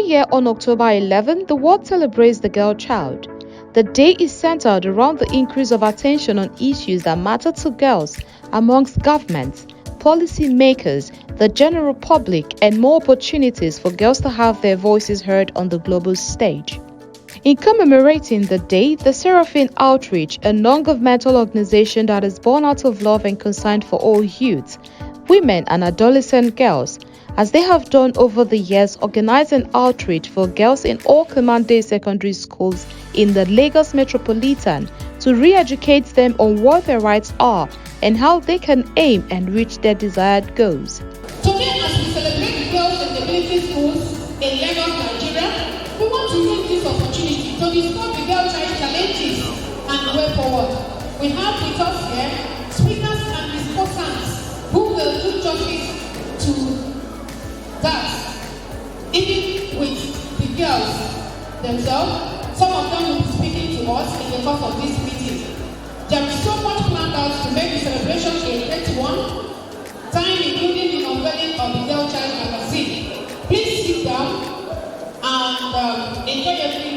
year on October 11, the world celebrates the girl child. The day is centered around the increase of attention on issues that matter to girls amongst governments, policy makers, the general public, and more opportunities for girls to have their voices heard on the global stage. In commemorating the day, the Seraphim Outreach, a non-governmental organization that is born out of love and concern for all youths, women and adolescent girls, as they have done over the years, organize an outreach for girls in all Command Day secondary schools in the Lagos Metropolitan to re-educate them on what their rights are and how they can aim and reach their desired goals. Today, as we celebrate girls and ability schools in Lagos, Nigeria, we want to use this opportunity to discuss the girl child challenges and the way forward. We have with us here speakers and discussants who will do justice to that, even with the girls themselves. Some of them will be speaking to us in the course of this meeting. There is so much planned out to make the celebration a great one, time including the unveiling of the Girl Child magazine. Please sit down and enjoy every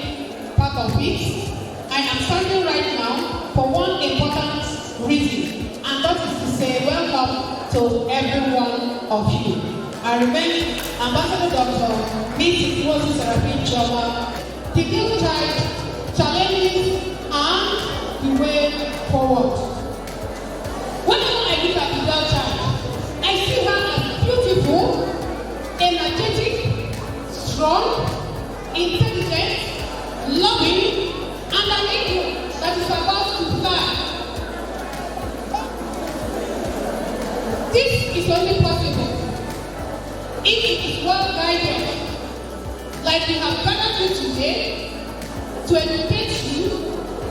part of it. I am standing right now for one important reason, and that is to say welcome to every one of you. I remain Ambassador Dr. Mrs. Rose Seraphim Choma, the Girl Child challenges and the way forward. Whenever I look at the girl child, I see her as beautiful, energetic, strong, intelligent, loving, and an eagle that is about to fly. This is only possible if it is well guided, like we have gathered you today, to educate you,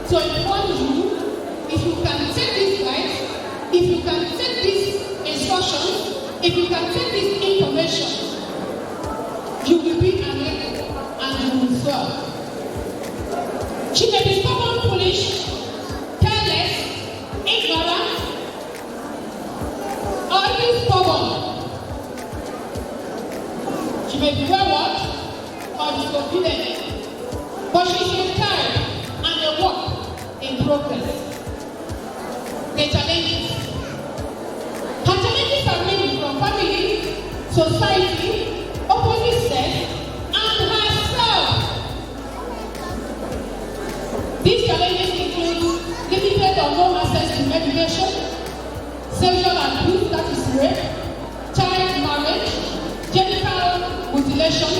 to inform you. If you can take this guide, if you can take this instruction, if you can take this information, you will be an eagle and you will soar. She may be stubborn, foolish, careless, ignorant, or even stubborn. She may be wayward or disobedient, but she is a child and a work in progress. The challenges. Her challenges are ranging from family, society, opposite sex, and herself. These challenges include limited or no access to medication, sexual abuse, that is rape, child marriage, genital mutilation,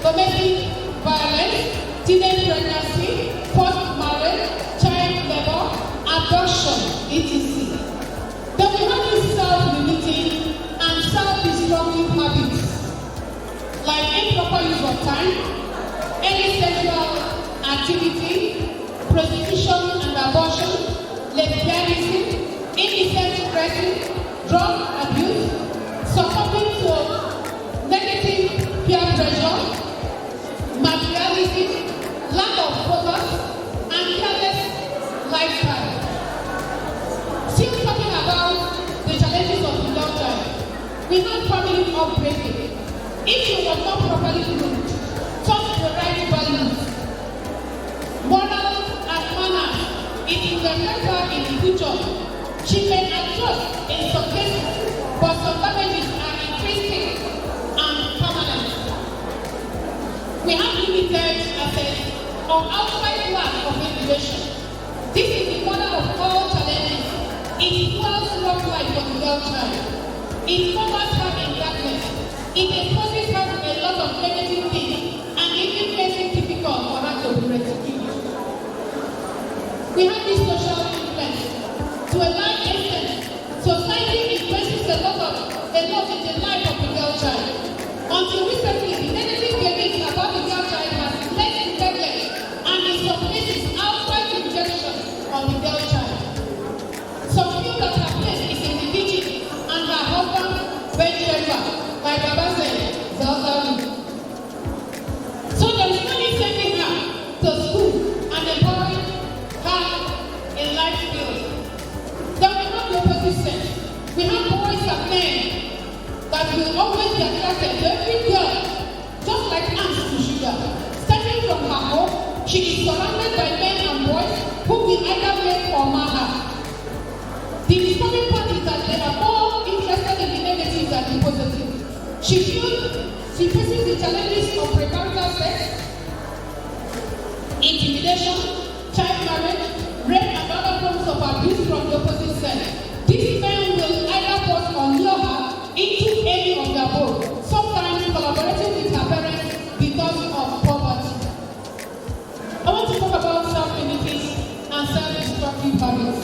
domestic violence, teenage pregnancy, forced marriage, child labor, adoption, etc. Then we have these self-limiting and self-destructive habits, like improper use of time, any sexual activity, prostitution and abortion, lesbianism, indecent dressing, drug abuse, succumbing to negative peer pressure, materialism, lack of focus, and careless lifestyle. Still talking about the challenges of the girl child, we have family upbringing. If she was not properly groomed, taught the right values, morals and manners, it will affect her in the future. She may adjust in some cases, but some damages are increasing and permanent. We have limited access or outside lack of education. This is the mother of all challenges. It fuels rough life for the girl child. It covers her in darkness. It exposes her to a lot of negative things and even makes it difficult for her to breastfeed. We have this social influence. To a large extent, society embraces a lot in the life of the girl child. Until recently, the negative beliefs about the girl child has led to neglect and in some cases outright rejection of the girl child. Some feel that her place is in the kitchen and her husband bed chamber, like Baba said, Zalzali. So there is no need sending her to school and empowering her in life skills. Then we have the opposite sex. We have boys and men that will always be attracted to every girl, just like ants to sugar. She faces the challenges of premarital sex, intimidation, child marriage, rape, and other forms of abuse from the opposite sex. These men will either force or lure her into any of the above, sometimes collaborating with her parents because of poverty. I want to talk about self-limiting and self-destructive habits.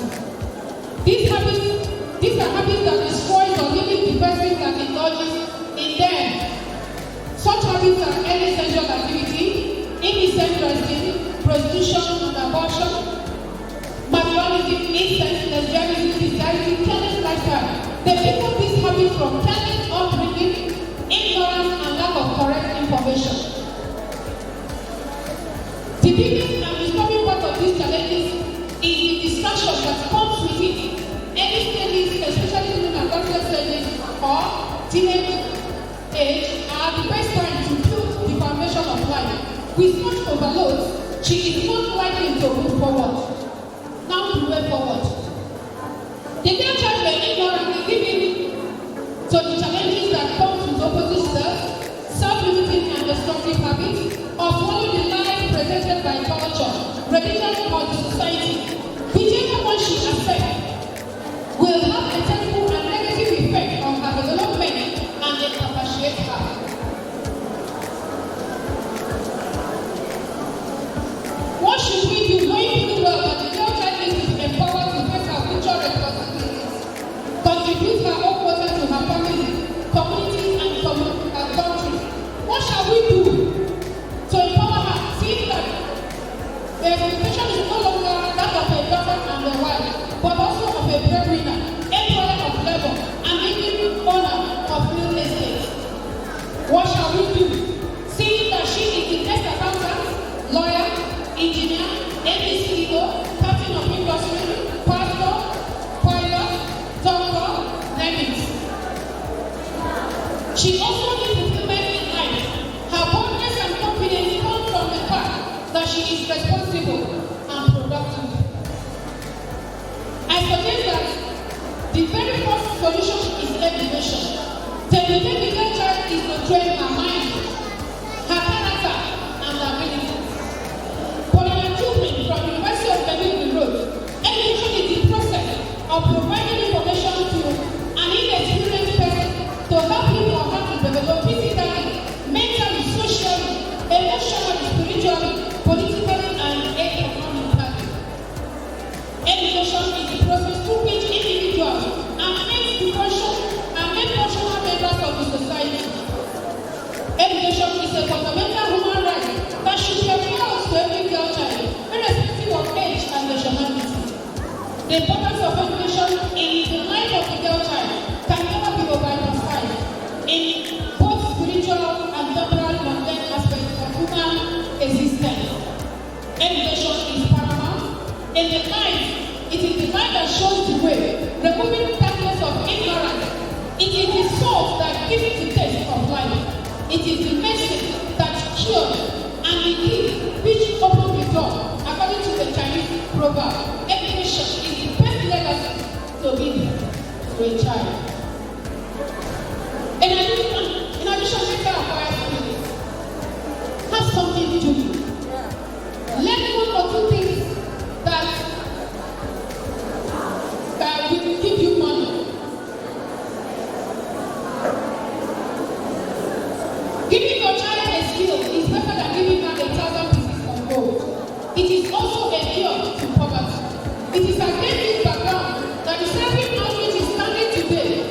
These are habits that destroy or limit the person that indulges in them. Such habits are early sexual activity, indecent dressing, prostitution and abortion, materialism, incest, lesbianism, bestiality, careless lifestyle. They pick up these habits from careless upbringing, ignorance, and lack of correct information. The biggest and disturbing part of these challenges is the distraction that comes with it. Early stages, especially during adolescent stages or teenage age, are the best time to build the foundation of life. With such overload, she is not likely to move forward. Now the way forward. The girl child may ignorantly give in to the challenges that come with opposite sex, self-limiting and destructive habits, or follow the life presented by culture, religion, or the society. Whichever one she accepts will have a terrible and negative effect on her development and incapacitate her. What should we do knowing fully well that the girl child is empowered to face her future responsibilities, contribute her own quota to her family, community, and her country? What shall we do to empower her, seeing that the expectation is no longer that of a daughter and a wife, but also of a breadwinner, employer of labor, and even owner of real estate? What shall we do, seeing that she is the next accountant, lawyer, engineer, CEO, captain of industry, pastor, pilot, doctor, name it. She also needs fulfillment in life. Her boldness and confidence come from the fact that she is responsible and productive. I suggest that the very first solution is education. The girl child is to train her mind, her character, and abilities. From the University of Benin wrote, education is the process of providing information to an inexperienced person to help him or her to develop physically, mentally, socially, emotionally, spiritually, politically, and economically. Education is the process through which individuals are made to function and made functional members of the society. Education is a fundamental human right that should be available to every girl child, irrespective of age and nationality. The importance of education in the life of the girl child can never be overemphasized in both spiritual and temporal mundane aspects of human existence. Education is paramount. In the life, it is the light that shows the way, removing darkness of ignorance. It is the source that gives the taste of life. It is the medicine that cures and the key which opens the door. According to the Chinese proverb, education is the best legacy to give to a child. In addition, make her acquire skills. Have something to do. Learn one or two things that will give you money. Giving your child a skill is better than giving her 1,000 pieces of gold. It is also a cure to poverty. It is against this background that the serving outreach is standing today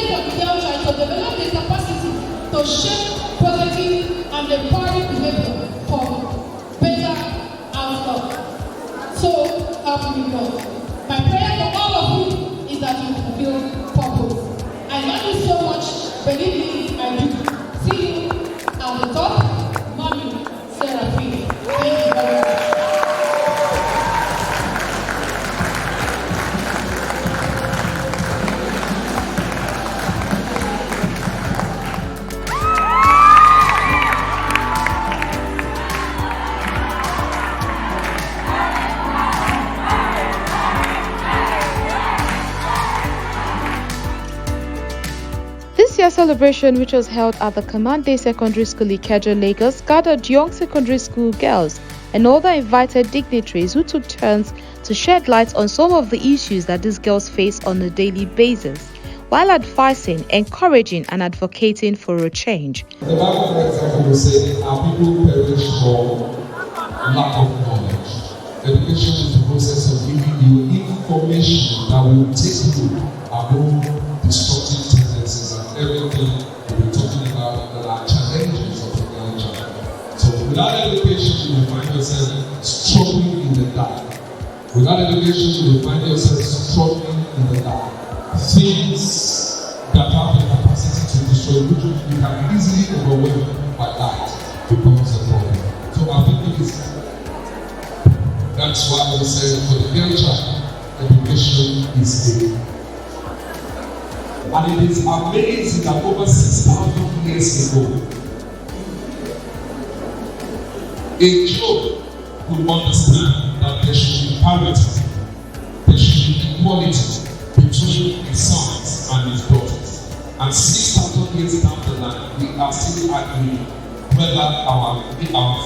day for the girl child to develop the capacity to shape positive and empowering behavior for better outcome. So help me God. My prayer for all of you is that you fulfill purpose. I love you so much. Believe me, I do. See you at the top. Mommy, Seraphine. Thank you very much. This year's celebration, which was held at the Command Day Secondary School Ikeja, Lagos, gathered young secondary school girls and other invited dignitaries who took turns to shed light on some of the issues that these girls face on a daily basis, while advising, encouraging, and advocating for a change. The Bible, for example, will say, our people perish for lack of knowledge. Education is the process of giving you information that will take you above destructive tendencies and everything we'll be talking about that are challenges of a young child. So without education, you will find yourself struggling in the dark. Without education, you will find yourself struggling in the dark. Things that have the capacity to destroy, which you can easily overwhelm by light, becomes a problem. So I think that's why we say for the young child, education is key. And it is amazing that over 6,000 years ago, a Job will understand that there should be parity, there should be equality between his sons and his daughters. And 6,000 years down the line, we are still arguing whether our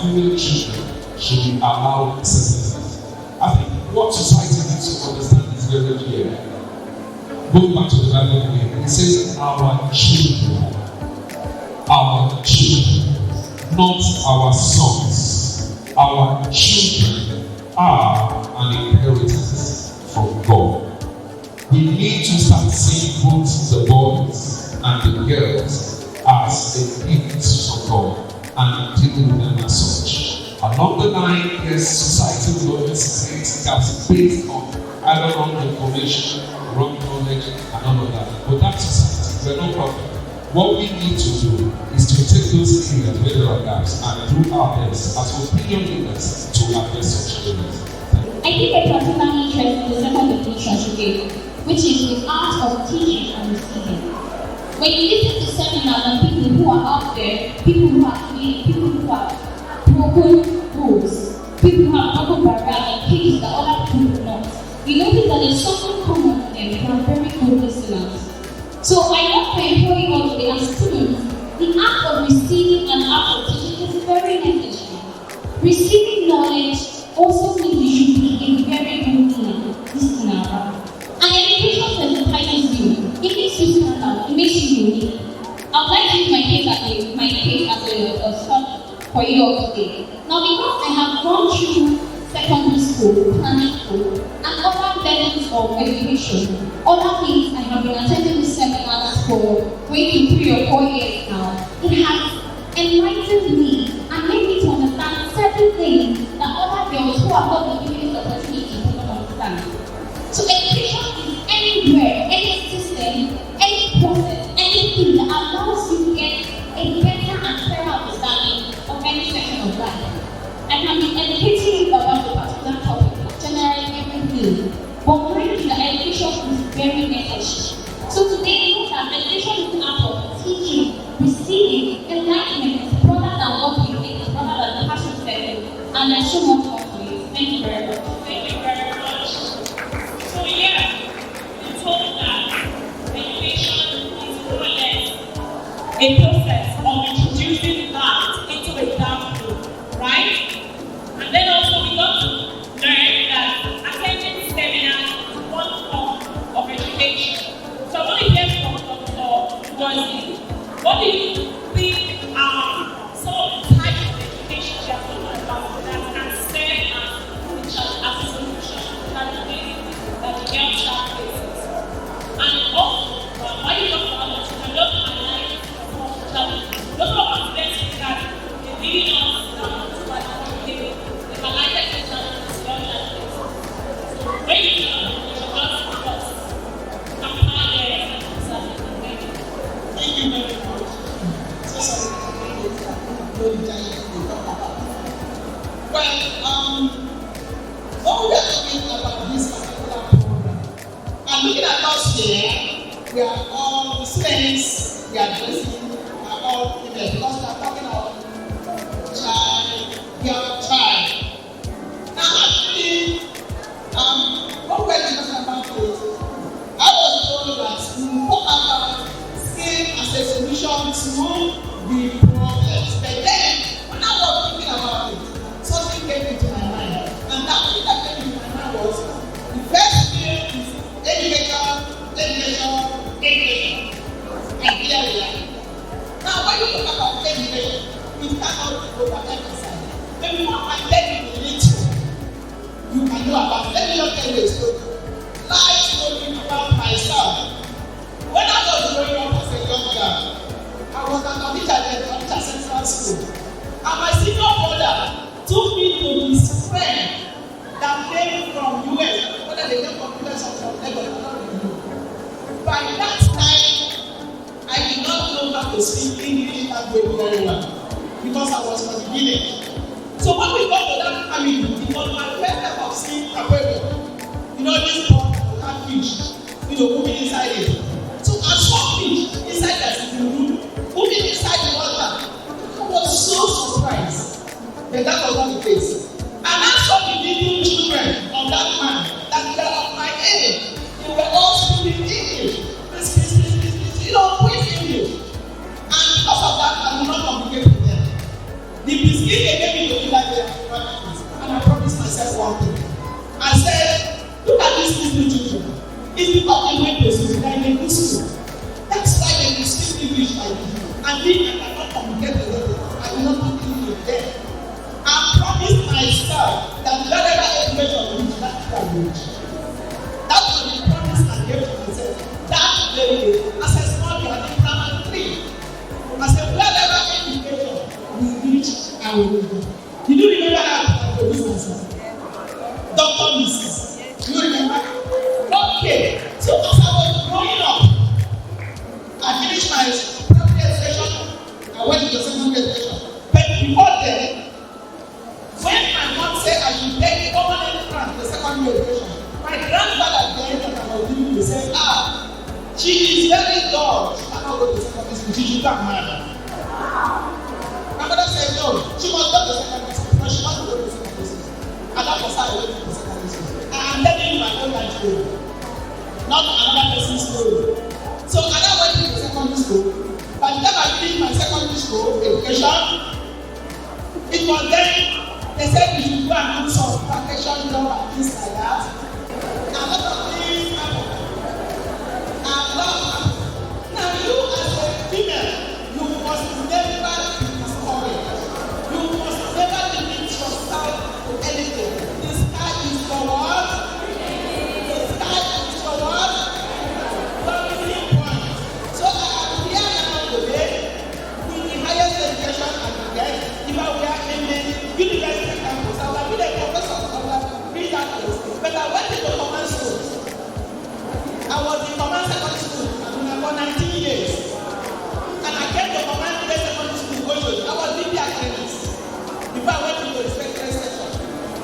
female children should be allowed certain things. I think what society needs to understand is very clear. Going back to the Bible again, it says our children, not our sons. Our children are an inheritance from God. We need to start seeing both the boys and the girls as a gift from God and dealing with them as such. Along the line, yes, society will always create gaps based on either wrong information, wrong knowledge, and all of that. But that's society. We're not perfect. What we need to do is to take those areas where there are gaps and do our best as opinion leaders to address such areas. I think a particular interest in the second definition today, which is the art of teaching and receiving. When you listen to seminars and people who are out there, people who are clean, people who have broken rules, people who have broken barriers and cases that other people do not, you notice that there's something common to them. They are very good listeners. So I want to employ you all today as students. The act of receiving and act of teaching is very necessary. Receiving knowledge also means you should be a very good listener. And education sensitizes you. It makes you stand out. It makes you unique. I would like to use my case as a start for you all today. Now, because I have gone through secondary school, primary school, and other levels of education, other things I have been attending these seminars for going to 3 or 4 years now, it has enlightened me and made me to understand certain things that other girls who have not been given the opportunity to understand. So education is anywhere, any system, any process, anything that allows you to get a better and clearer understanding of any section of life. I can be educating you about a particular topic, generally everything, but mind you, education is very necessary. So today, know that education is an act of teaching, receiving, enlightenment is broader than what we think, is broader than the passion setting, and there's so much more to it. Thank you very much. Thank you very much. So yeah, we told that education is more or less a process of introducing that into a dark room, right? And then also we got to learn that attending seminars is one form of education. So I want to hear from Dr. Dorsey. What do you think are some of the types of education you are talking about that can serve as a solution that the girl child faces? And also, why you talk about know the giants they talk about. Well, when we are talking about this particular program, and looking at us here, we are all students, we are dressing, we are all female, because we are talking about child, young child. Now, actually, what we are talking about is, I was told that we talk about skill as a solution to the problems. But then, when I was thinking about it, something came into my mind. And that thing that came into my mind was, the first skill is education. And here we are. Now, when you talk about education, we cannot overemphasize. Maybe one can tell you a little you can know about it. Let me just tell you a story. Life story about myself. When I was growing up as a young girl, I was an Ikeja Central School. And my senior brother took me to his friend that came from US, whether they came from US or from Lagos, I don't know. By that time, I did not know how to speak English language very well because I was from the village. So when we got to that family, it was my first time of seeing aquarium. You know this pot that fish, moving inside it. So I saw fish inside that sitting room, moving inside the water. I was so surprised. But that was not the case. And I saw the little children of that man that were of my age. They were all speaking English. Quick English. And because of that, I did not communicate with them. The biscuit they gave me to do that day, and I promised myself one thing. I said, look at these little children. It's because they went to school, they went to school. That's why they can speak English like me. And me, I cannot communicate with them. I will not speak English with them. I promised myself that wherever education reach, that's where I reach. That was the promise I gave to myself. That very day, as a small girl in primary 3, I said, wherever education will reach, I will go. Did you remember how I produced myself? Dr. Mrs. Do you remember? Okay. So as I was growing up, I finished my primary education. I went to the secondary education. But before then, when my mom said I should take permanent grant to secondary education, my grandfather then that I was giving me said, she is very dull. She cannot go to secondary school. She should come marry. My mother said no. She must go to secondary school. No, she must go to secondary school. And that was how I went to secondary school. I'm telling you my own life story, not another person's story. So I now went to secondary school. By the time I finished my secondary school education, it was then they said we should go and do some vacation job and things like that. And a lot of things happened. Now you as a female, you must never be discouraged. You must never limit yourself to anything. The sky is for what? The sky is for what? Very important. So I am here now today with the highest education I can get. If I were in the university campus, I would have been a professor, I would have been that place. But I went to the command school. I was in command secondary school for 19 years. And I came to command secondary school Gojo. I was in the academics before I went to the respected section.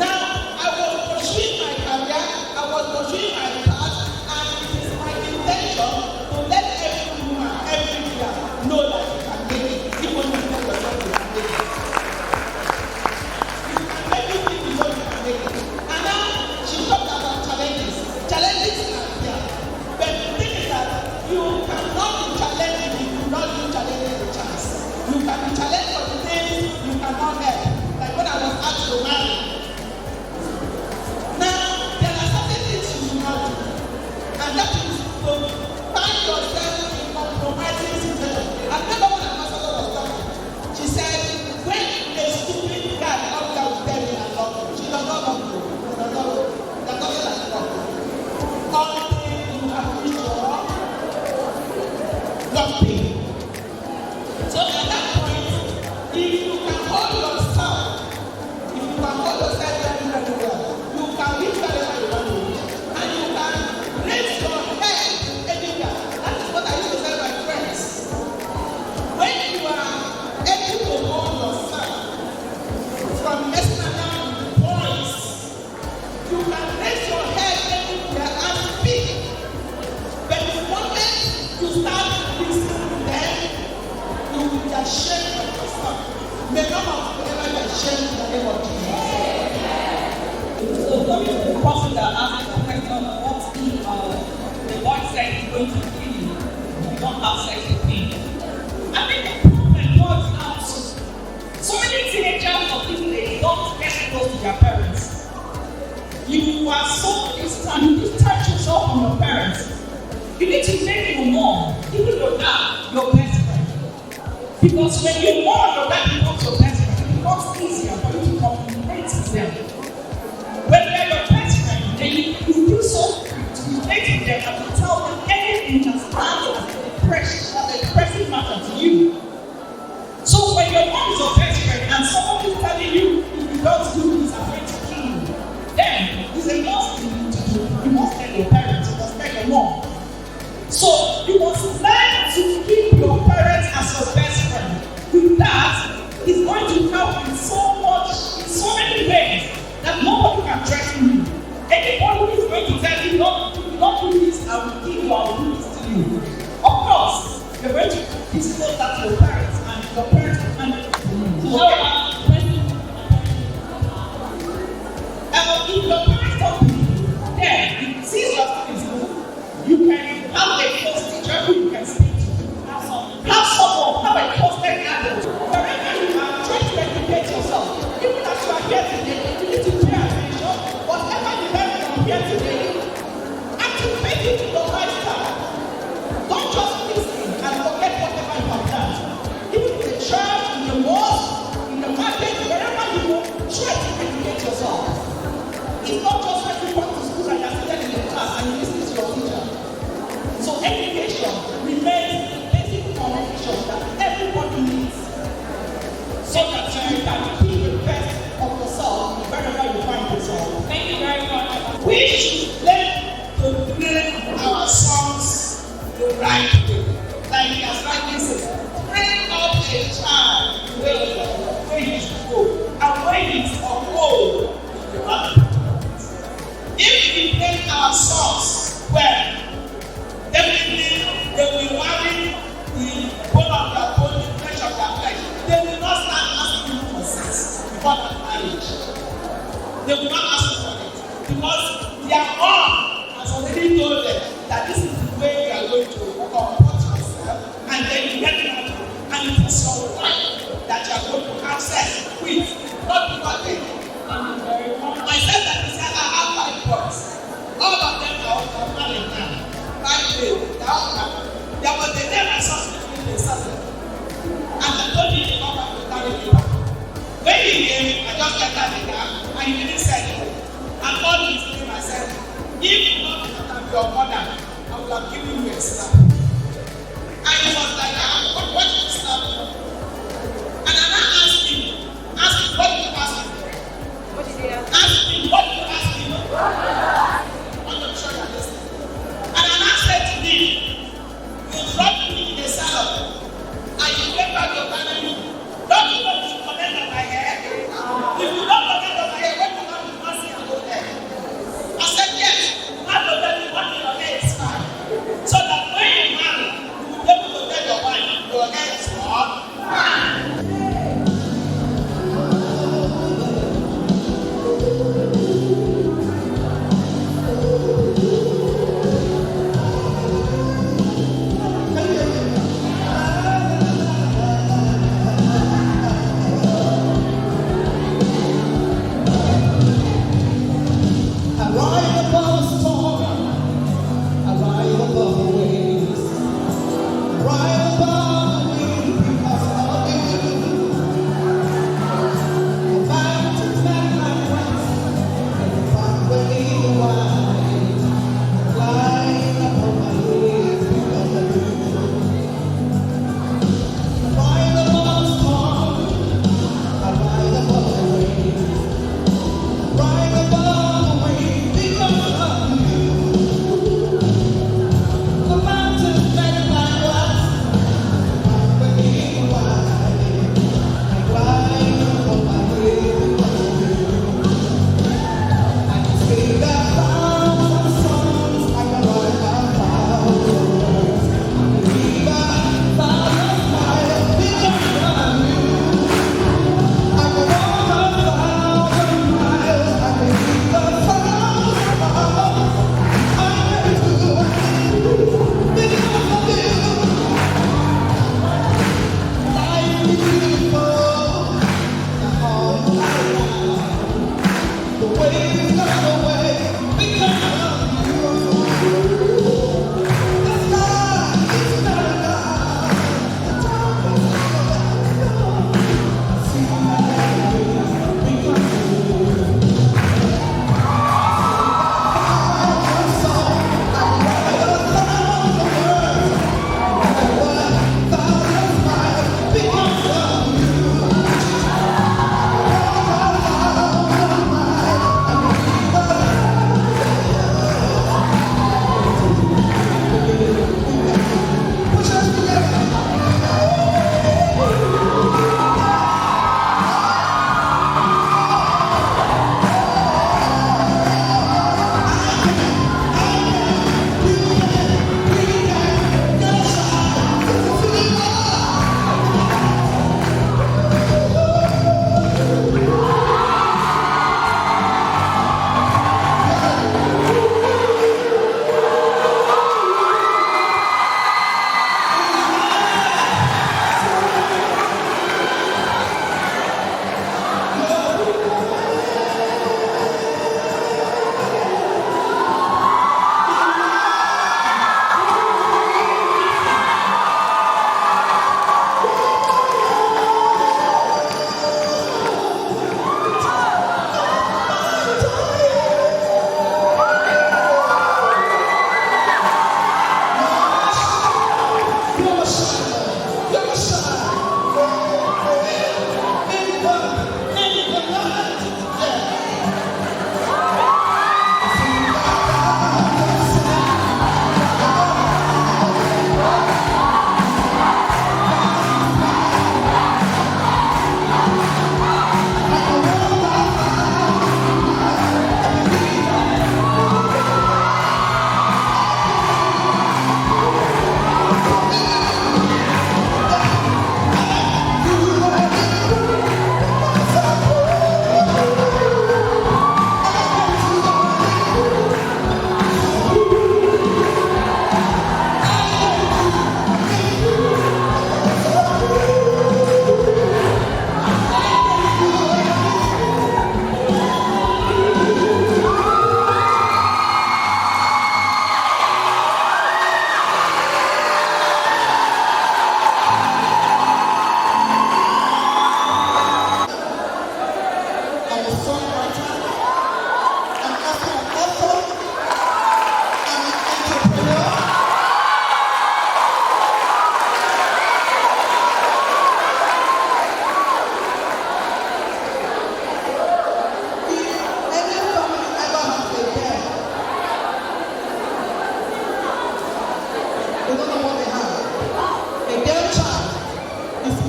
Now, I was pursuing my career, I was pursuing my path, and it is my intention to let every woman, every girl know that you can make it. Even if you tell yourself you can make it. You can make it if you know you can make it. And now, she talked about challenges. Challenges are here. But the thing is that you cannot be challenged if you do not give challenging a chance. You can be challenged for the things you cannot help. Like when I was asked to marry. Now, there are certain things you should not do. And that is to find yourself in compromising situations. I remember when Ambassador was talking, she said, when a stupid guy out there will tell me I love you, she does not love you. She does not love you. That's not like love you. Until you have reached your nothing. So at that point, if you can hold yourself very well, you can reach wherever you want to reach. And you can raise your head anywhere. That is what I used to tell my friends. When you are able to hold yourself May none of you ever be ashamed in the name of Jesus. So coming to the person that asked the question, what if the boy said he's going to kill you, you don't have sex with him? I think the problem was out. So many teenagers of these days don't get close to their parents. You are so distant, you distance yourself from your parents. You need to make your mom, even your dad, your best friend. Because when you know your dad becomes your best friend, it becomes easier for you to communicate with them. When they're your best friend, then you feel so free to relate to them and to tell them anything that stands as a pressing matter to you. So when your mom is your best friend and someone is telling you if you don't do this, I'm going to kill you, then it's a must thing to do. You must tell your parents, you must tell your mom. So you must learn to keep your parents as your best friend. With that, it's going to help in so many ways that nobody can threaten you. Anybody who is going to tell you, don't do this, I will kill you, I will do this to you. Of course, you're going to disclose that to your parents, and your parents will handle it for you. So if your parents don't believe you, then since your time is good, you can have a close teacher who you can speak to. Have someone, have a trusted adult. Wherever you are, try to educate yourself. Even as you are here today, you need to pay attention. Whatever you learn from here today, activate it in your lifestyle. Don't just listen and forget whatever you have done. Even in the church, in the mosque, in the market, wherever you go, try to educate yourself. It's not just when you come to school and you're sitting in the class and you listen to your teacher. So education remains the basic foundation that everybody needs, so that you can be the best of yourself wherever you find yourself. thank you very much. We should learn to train our sons the right way. Like he has rightly said, train up a child where he should go. And when he's of old, you have to. If we train our sons well, definitely they will marry the bone of their bone, the flesh of their flesh. They will not start asking you for sex before that marriage. They will not ask you for it because their mom has already told them that this is the way you are going to comport yourself, and then you get married, and it is your wife that you are going to have sex with, not before them. Myself that is I have 5 boys. All of them are married now. 5 days, they are all married. There was a day my son sleeping in the Saturday, and I told him to come back to carry me back. When he came, I just entered the car, and he didn't say anything. I called his name, I said, if not that I'm your mother, I would have given you a slap. And he was like, what did you slap for? And I now asked him, what did you ask him? What did you ask him? I'm not sure you're listening. And I now said to him, you dropped me in the salon, and you came back your family. Don't you want to connect on my hair? If you don't connect on my hair, when you have to pass it and go there? I said, yes, you have to tell me what your hair is fine. So that when you marry, you will be able to tell your wife your hair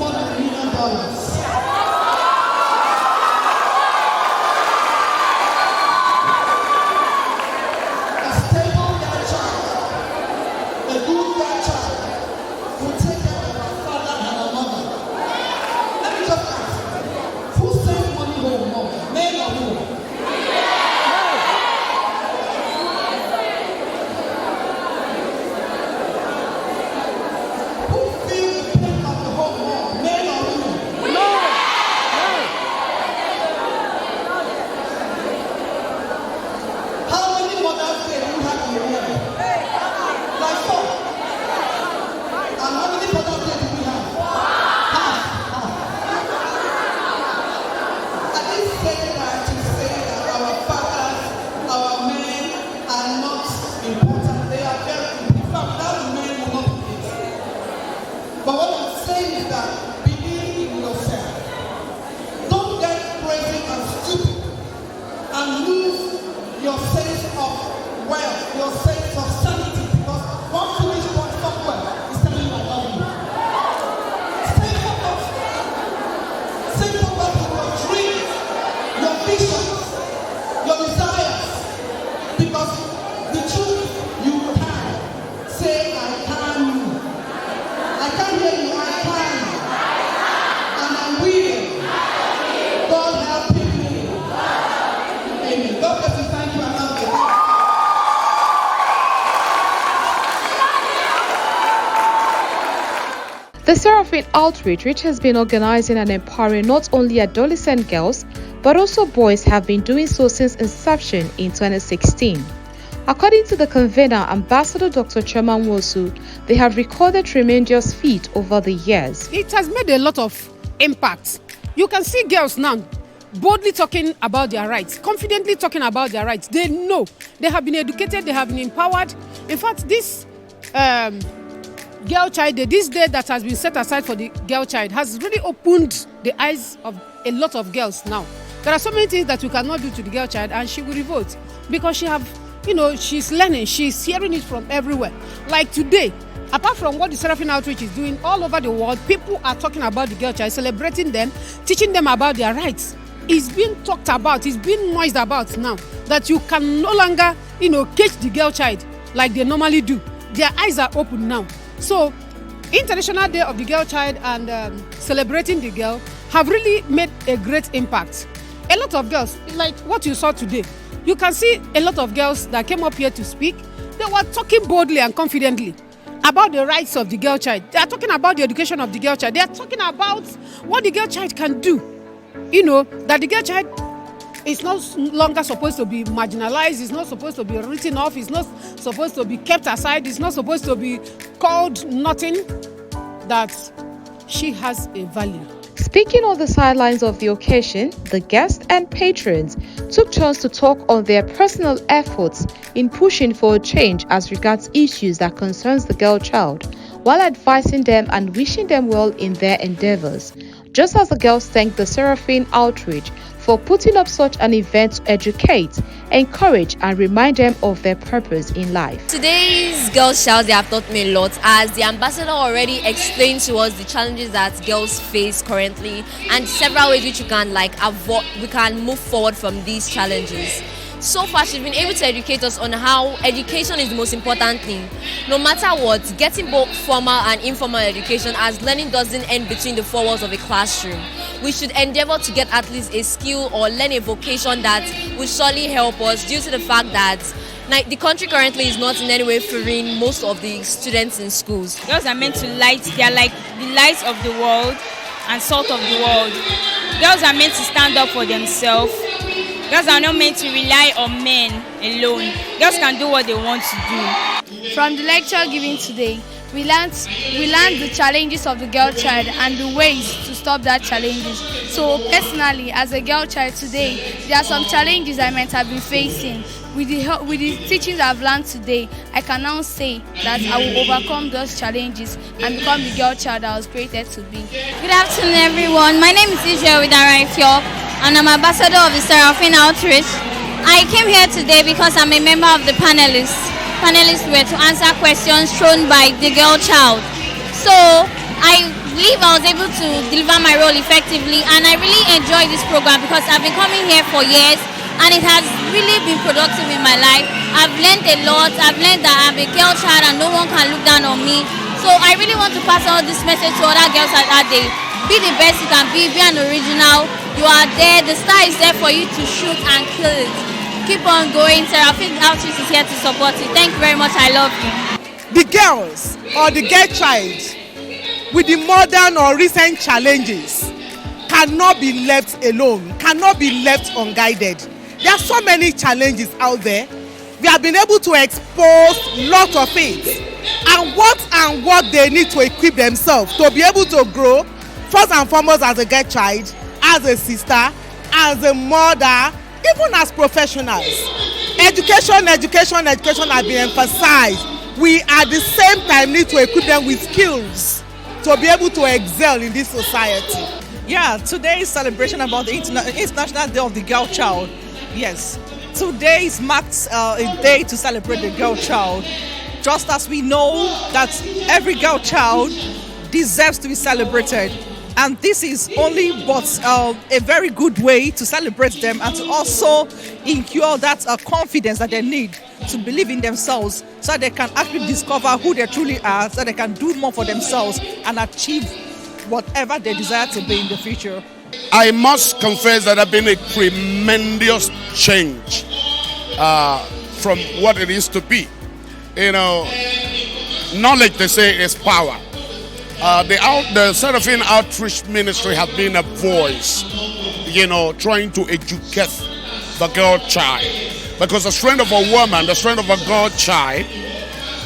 more than $1 million. A stable young child, a good young child, will take care of our father and our mother. Let me just ask, who sends money home more, men or women? Who feels the pain of the home more, men or women? How many Mother's Day do you have in a year? Like 4. And how many Father's Day do we have? Half. I didn't say that to say that our fathers, our men are not important. They are very important. In fact, that men will not be it. But what I'm saying is that believe in yourself. Don't get crazy and stupid and lose your sense of wealth, your sense of sanity, because one foolish boy somewhere is telling you I love you. Stay focused. Stay focused on your dreams, your visions, your desires, because the truth you can say I can. I can't hear you, I can. And I'm willing. God help me. Amen. God bless you. Thank you. I love you. The Seraphim Outreach, which has been organizing and empowering not only adolescent girls, but also boys, have been doing so since inception in 2016. According to the convener, Ambassador Dr. Chairman Wosu, they have recorded tremendous feat over the years. It has made a lot of impact. You can see girls now boldly talking about their rights, confidently talking about their rights. They know. They have been educated, they have been empowered. In fact, this Girl Child Day, this day that has been set aside for the girl child, has really opened the eyes of a lot of girls now. There are so many things that you cannot do to the girl child, and she will revolt because she's learning, she's hearing it from everywhere. Like today, apart from what the Seraphim Outreach is doing all over the world, people are talking about the girl child, celebrating them, teaching them about their rights. It's being talked about, it's being noised about now, that you can no longer, cage the girl child like they normally do. Their eyes are open now. So, International Day of the Girl Child and celebrating the girl have really made a great impact. A lot of girls, like what you saw today, you can see a lot of girls that came up here to speak. They were talking boldly and confidently about the rights of the girl child. They are talking about the education of the girl child. They are talking about what the girl child can do. That the girl child is no longer supposed to be marginalized, it's not supposed to be written off, it's not supposed to be kept aside, it's not supposed to be called nothing, that she has a value. Speaking on the sidelines of the occasion, the guests and patrons took turns to talk on their personal efforts in pushing for a change as regards issues that concerns the girl child, while advising them and wishing them well in their endeavors. Just as the girls thanked the Seraphim Outreach for putting up such an event to educate, encourage, and remind them of their purpose in life. Today's Girls Child, they have taught me a lot, as the ambassador already explained to us the challenges that girls face currently and several ways which we can move forward from these challenges. So far, she's been able to educate us on how education is the most important thing. No matter what, getting both formal and informal education, as learning doesn't end between the four walls of a classroom. We should endeavor to get at least a skill or learn a vocation that will surely help us, due to the fact that the country currently is not in any way favoring most of the students in schools. Girls are meant to light, they are like the light of the world and salt of the world. Girls are meant to stand up for themselves. Girls are not meant to rely on men alone. Girls can do what they want to do. From the lecture given today, we learned the challenges of the girl child and the ways to stop that challenges. So personally, as a girl child today, there are some challenges I might have been facing. With the teachings I've learned today, I can now say that I will overcome those challenges and become the girl child I was created to be. Good afternoon, everyone. My name is Ikeja and I'm ambassador of the Seraphim Outreach. I came here today because I'm a member of the panelists. Panelists were to answer questions thrown by the girl child. So I believe I was able to deliver my role effectively, and I really enjoy this program because I've been coming here for years and it has really been productive in my life. I've learned a lot. I've learned that I'm a girl child and no one can look down on me. So I really want to pass on this message to other girls out there. Be the best you can be an original. You are there, the star is there for you to shoot and kill it. Keep on going. Seraphine Outreach is here to support you. Thank you very much. I love you. The girls or the girl child with the modern or recent challenges cannot be left alone, cannot be left unguided. There are so many challenges out there. We have been able to expose lots of it and what they need to equip themselves to be able to grow, first and foremost as a girl child, as a sister, as a mother, even as professionals. Education has been emphasized. We at the same time need to equip them with skills to be able to excel in this society. Yeah, today's celebration about the International Day of the Girl Child. Yes, today is marked a day to celebrate the girl child. Just as we know that every girl child deserves to be celebrated. And this is only but a very good way to celebrate them and to also incur that confidence that they need to believe in themselves so that they can actually discover who they truly are, so they can do more for themselves and achieve whatever they desire to be in the future. I must confess that there has been a tremendous change from what it is to be. You know, knowledge, they say, is power. The Seraphine Outreach Ministry has been a voice, trying to educate the girl child. Because the strength of a woman, the strength of a girl child,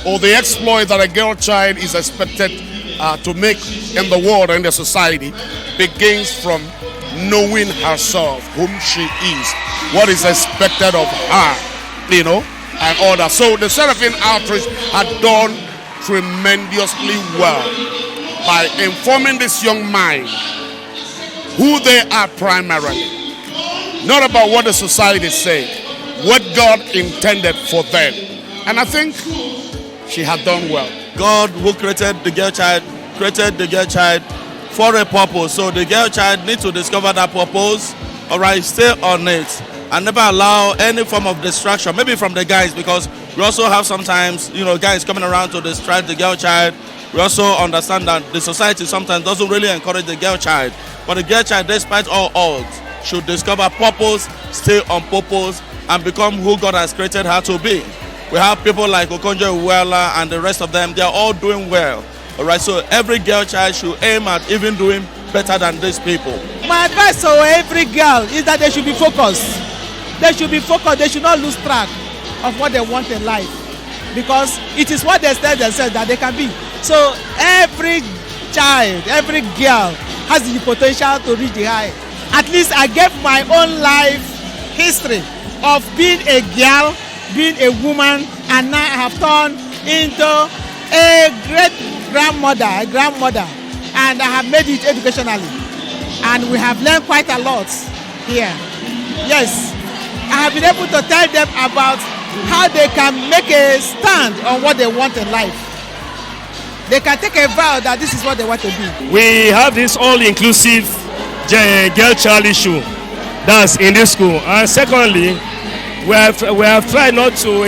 or the exploit that a girl child is expected to make in the world and the society, begins from knowing herself, whom she is, what is expected of her, and all that. So the Seraphine Outreach had done tremendously well by informing this young mind who they are primarily, not about what the society said, what God intended for them. And I think she had done well. God, who created the girl child for a purpose. So the girl child needs to discover that purpose, stay on it, and never allow any form of distraction, maybe from the guys, because we also have sometimes, guys coming around to distract the girl child. We also understand that the society sometimes doesn't really encourage the girl child. But the girl child, despite all odds, should discover purpose, stay on purpose, and become who God has created her to be. We have people like Ikeja and the rest of them. They are all doing well. So every girl child should aim at even doing better than these people. My advice to every girl is that they should be focused. They should be focused. They should not lose track of what they want in life, because it is what they tell themselves that they can be. So every child, every girl has the potential to reach the high. At least I gave my own life history of being a girl, being a woman, and now I have turned into a grandmother, and I have made it educationally. And we have learned quite a lot here. Yes, I have been able to tell them about how they can make a stand on what they want in life. They can take a vow that this is what they want to do. We have this all-inclusive girl child issue that's in this school. And secondly, we have tried not to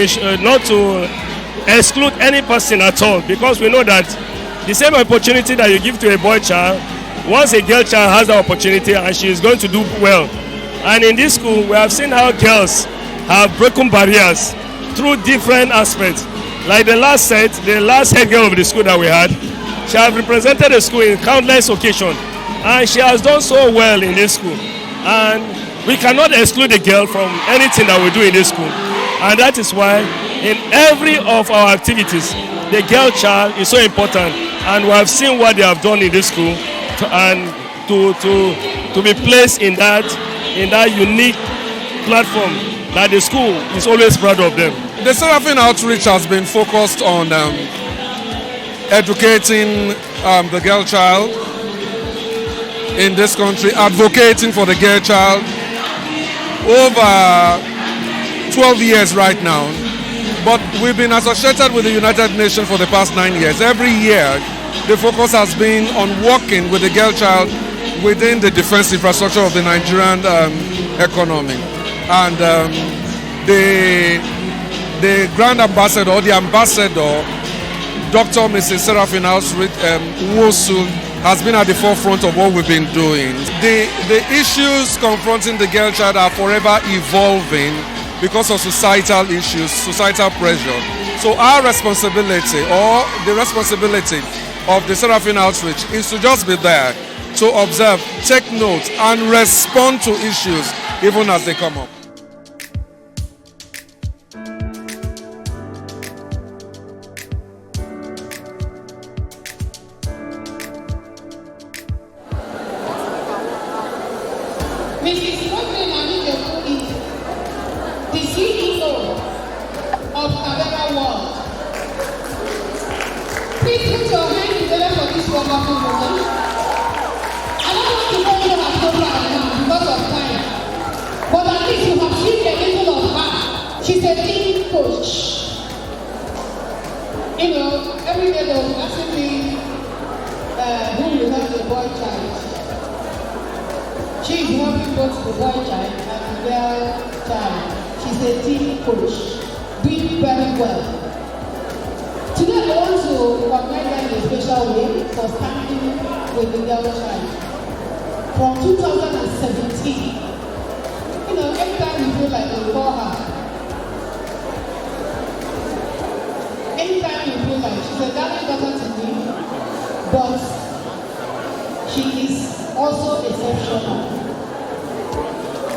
exclude any person at all, because we know that the same opportunity that you give to a boy child, once a girl child has the opportunity and she is going to do well. And in this school, we have seen how girls have broken barriers through different aspects. Like the last head girl of the school that we had, she has represented the school in countless occasions, and she has done so well in this school. And we cannot exclude the girl from anything that we do in this school. And that is why in every of our activities, the girl child is so important. And we have seen what they have done in this school, and to be placed in that unique platform that the school is always proud of them. The Seraphine Outreach has been focused on educating the girl child in this country, advocating for the girl child over 12 years right now. But we've been associated with the United Nations for the past 9 years. Every year, the focus has been on working with the girl child within the defense infrastructure of the Nigerian economy. And the Grand Ambassador, or the Ambassador, Dr. Mrs. Seraphine Wosu, has been at the forefront of what we've been doing. The issues confronting the girl child are forever evolving because of societal issues, societal pressure. So our responsibility, or the responsibility of the Seraphine Outreach, is to just be there, to observe, take note, and respond to issues even as they come up. Mrs. Rodney Namideku is the CEO of Kabeba World. Please put your hands together for this wonderful woman. I don't want to go into her profile now because of time, but at least you have seen a little of her. She's a team coach. You know, every day they will ask me who will have the boy child. She is helping both the boy child and the girl child. She's a team coach, doing very well. Today I want to recognize her in a special way for standing with the girl child. From 2017, you know, every time you feel like you call her, anytime you feel like she's a darling daughter to me, but she is also exceptional.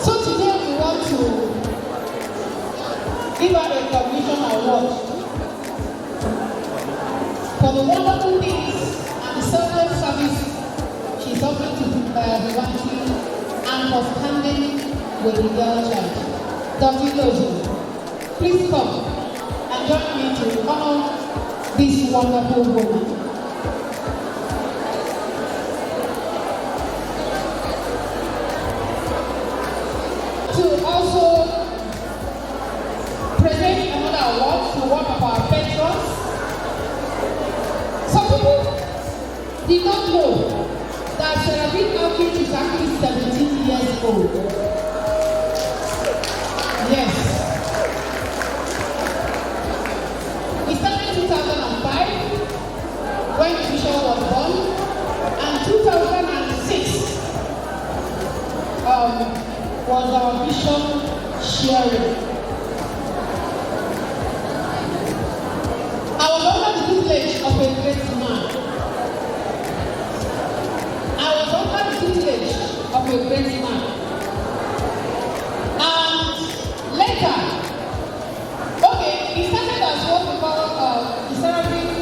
So today we want to give her a recognition award for the wonderful things and the selfless service she's offering to humanity and for standing with the girl child. Dr. Ikeja, please come and join me to honor this wonderful woman. To also present another award to one of our patrons. Some people did not know that Seraphine Outreach is actually 17 years old. Yes. We started in 2005 when the vision was born, and 2006 was our vision sharing. I was under the tutelage of a great man. Of a great man. And later, okay, he started as what we call the Seraphine,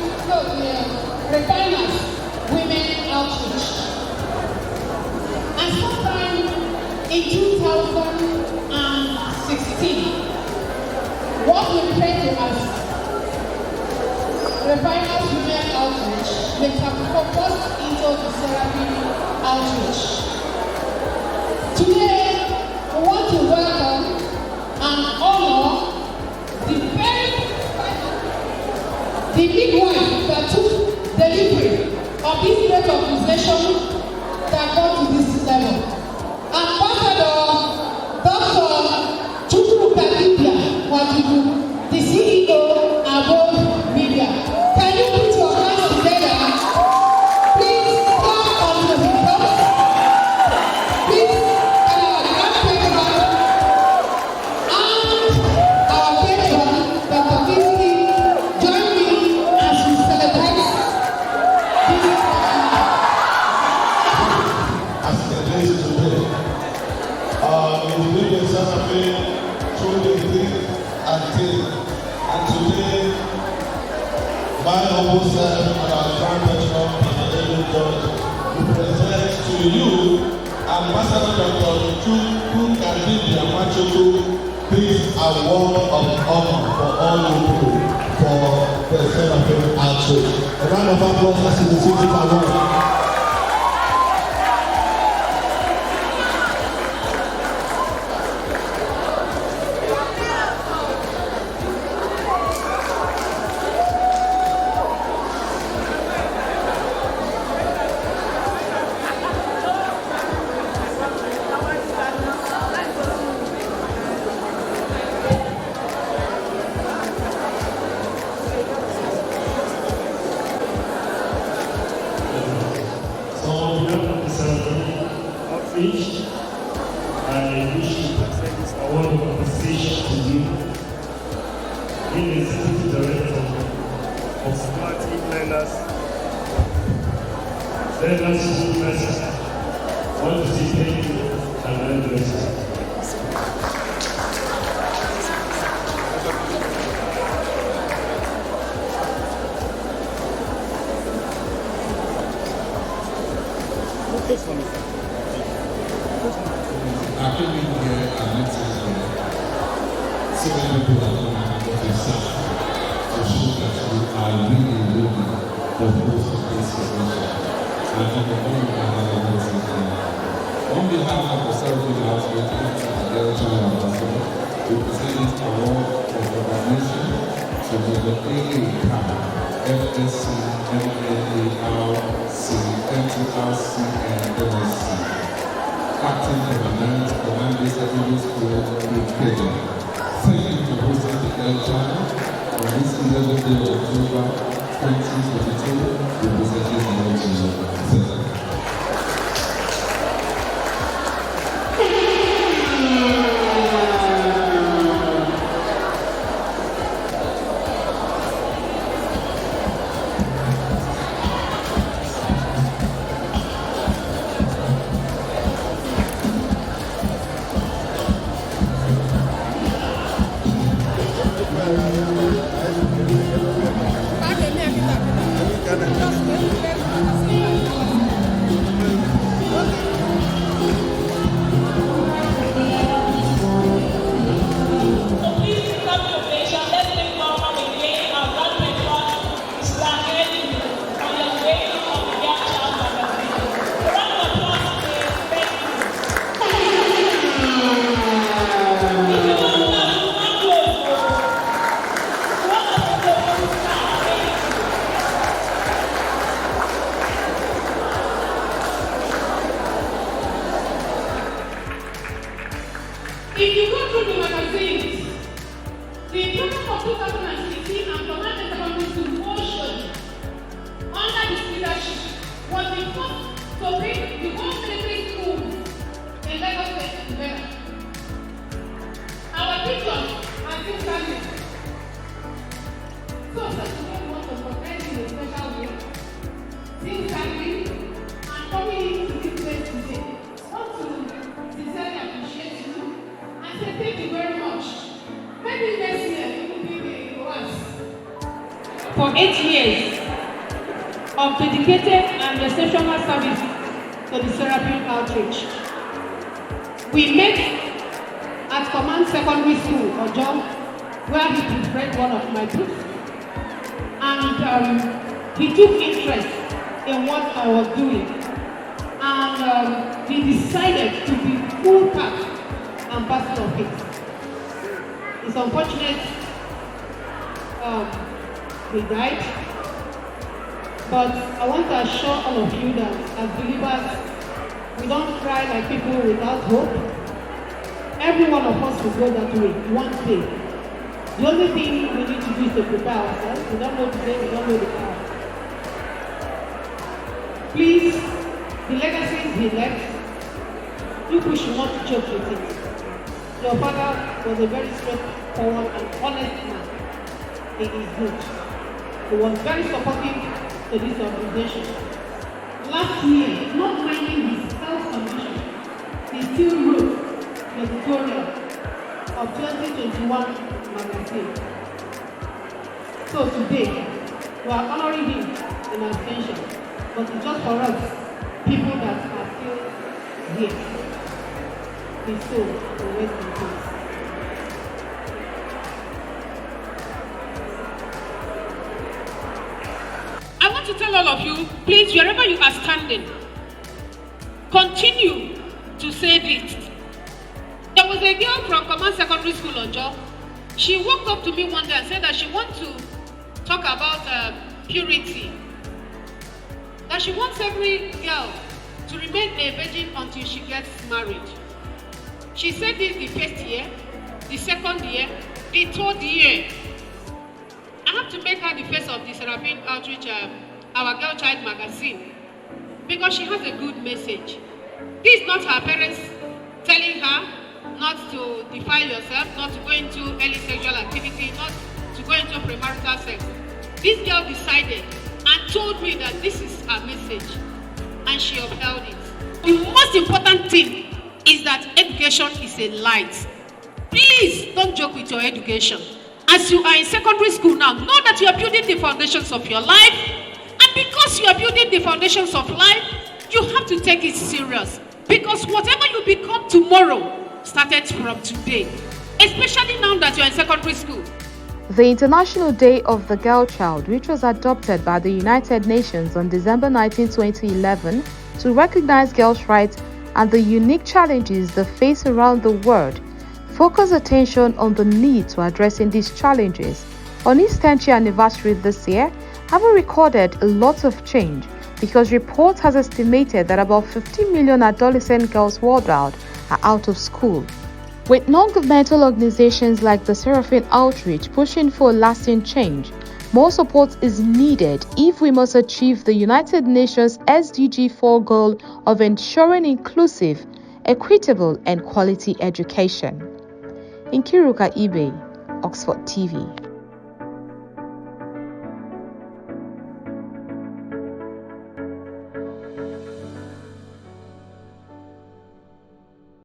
Refiners Women Outreach. And sometime in 2016, what we refer to as Refiners Women Outreach metamorphosed into the Seraphine Outreach. Today, we want to welcome and honor the midwife that took delivery of this great organization that got to this level. Ambassador Dr. Chukwu Kadibia Wajubu, the CEO of Media. Can you put your hands together? Please clap on the top. Please, our patron, Dr. Kingsley, join me as we celebrate this. As it is today, we live in Seraphine through the thick and thin. And today, my humble self and our grand patron, Pastor George, we present to you Ambassador Dr. Chukwu Kadibia Wajubu. Please, a word of honor for all you do for the Seraphine Outreach. A round of applause as you receive this award. speech. I wish to present this award of appreciation to you, being the Executive Director of Smart Learners. Learners School Message. I want to say thank you and God bless you. I came in here and met so many people are coming out of the south to show that you are really worthy of both of this celebration. And on the whole, I have a message. On behalf of the Celebrity House, we thank you for the Child Ambassador. We present this award of recognition to the Ikeja, FSC, MNARC, MTRC, and MSC. Acting Commandant, Commanding Secondary School, Ikeja. Thank you for hosting the girl child on this 11th day of October 2022, representing the girl child. Thank you. If you go through the magazines, the program of 2016 and Command Secondary School motion under this leadership was the first to bring the whole military schools in Lagos State together. Our teachers are still standing. So President wants to progress in a special way, still standing and coming into this place today. I want to sincerely appreciate you. I say thank you very much. Maybe next year it will be the once. For 8 years of dedicated and exceptional service to the Seraphim outreach. We met at Command Secondary School, Ojo, where he prepared one of my books. And he took interest in what I was doing. And he decided to be full part ambassador of it. It's unfortunate he died, but I want to assure all of you that as believers, we don't cry like people without hope. Every one of us will go that way one day. The only thing we need to do is to prepare ourselves. We don't know today, we don't know the hour. Please, the legacies he left, you should not joke with it. Your father was a very straightforward and honest man. He is good. He was very supportive to this organization. Last year, not minding his health condition, he still wrote the editorial of 2021 magazine. So today, we are honoring him in absentia, but it's just for us, people that are still here. His soul will rest in peace. I want to tell all of you, please, wherever you are standing, continue to say this. There was a girl from Command Secondary School, Ojo. She walked up to me one day and said that she wants to talk about purity. That she wants every girl to remain a virgin until she gets married. She said this the first year, the second year, the third year. I have to make her the face of the Seraphim Outreach, our Girl Child magazine, because she has a good message. This is not her parents telling her not to defile yourself, not to go into early sexual activity, not to go into premarital sex. This girl decided and told me that this is her message, and she upheld it. The most important thing is that education is a light. Please don't joke with your education. As you are in secondary school now, know that you are building the foundations of your life. And because you are building the foundations of life, you have to take it serious. Because whatever you become tomorrow started from today. Especially now that you are in secondary school. The International Day of the Girl Child, which was adopted by the United Nations on December 19, 2011, to recognize girls' rights and the unique challenges they face around the world, focus attention on the need to addressing these challenges. On its 10th year anniversary this year, having recorded a lot of change because reports has estimated that about 50 million adolescent girls worldwide are out of school. With non-governmental organizations like the Seraphim Outreach pushing for lasting change, more support is needed if we must achieve the United Nations SDG 4 goal of ensuring inclusive, equitable and quality education. Nkiruka Ibe, Oxford TV.